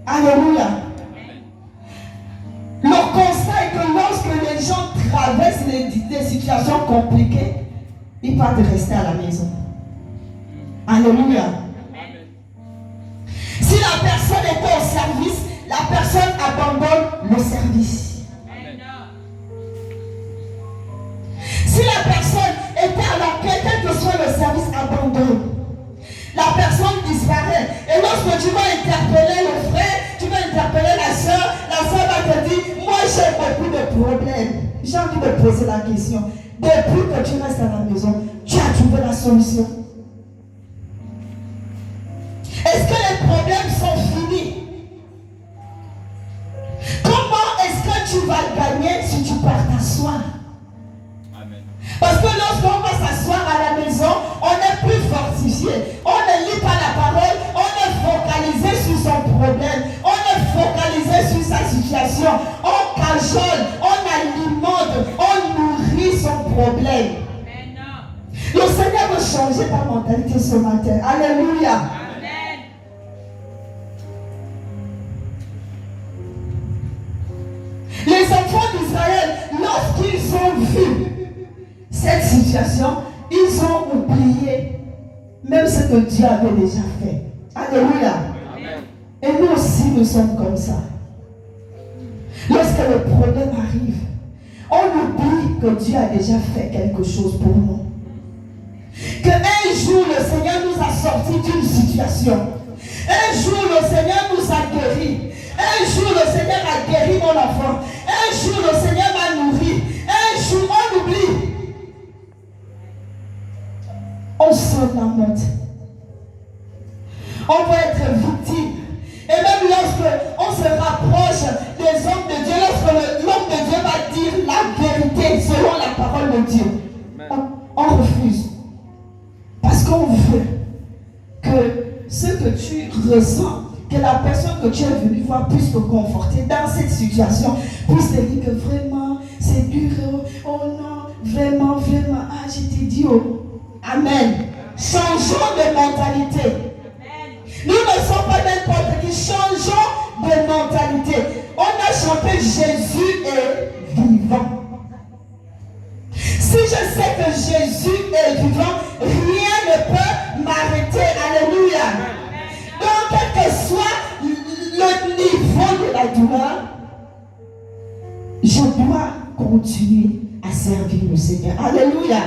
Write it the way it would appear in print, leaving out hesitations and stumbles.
Alléluia. Le constat est que lorsque les gens traversent des situations compliquées, ils partent rester à la maison. Alléluia. Si la personne était au service, la personne abandonne le service. Si la personne était à l'accueil, quel que soit le service, abandonne. La personne disparaît. Et lorsque tu vas interpeller le frère, tu vas interpeller la soeur va te dire, moi j'ai beaucoup de problèmes. J'ai envie de poser la question. Depuis que tu restes à la maison, tu as trouvé la solution? Est-ce que les problèmes sont finis? Comment est-ce que tu vas gagner si tu pars t'asseoir? Parce que lorsqu'on va s'asseoir à la maison, on est plus fortifié. On ne lit pas la parole, on est focalisé sur son problème, on est focalisé sur sa situation. On cajole, on alimente, on nourrit son problème. Le Seigneur veut changer ta mentalité ce matin. Alléluia. Amen. Les enfants d'Israël, lorsqu'ils ont vu cette situation, ils ont oublié même ce que Dieu avait déjà fait. Alléluia. Amen. Et nous aussi, nous sommes comme ça. Lorsque le problème arrive, on oublie que Dieu a déjà fait quelque chose pour nous. Qu'un jour, le Seigneur nous a sortis d'une situation. Un jour, le Seigneur nous a guéris. Un jour, le Seigneur a guéri mon enfant. Un jour, le Seigneur m'a nourri. Un jour, on oublie. On se lamente. On va être victime. Et même lorsque on se rapproche des hommes de Dieu, lorsque l'homme de Dieu va dire la vérité selon la parole de Dieu, on refuse. Parce qu'on veut que ce que tu ressens, que la personne que tu es venu voir puisse te conforter dans cette situation, puisse te dire que vraiment c'est dur, oh non, vraiment, ah je t'ai dit, oh. Amen. Changeons de mentalité. Amen. Nous ne sommes pas n'importe qui. Changeons de mentalité. On a chanté Jésus est vivant. Si je sais que Jésus est vivant, rien ne peut m'arrêter. Alléluia. Donc, quel que soit le niveau de la douleur, je dois continuer à servir le Seigneur. Alléluia.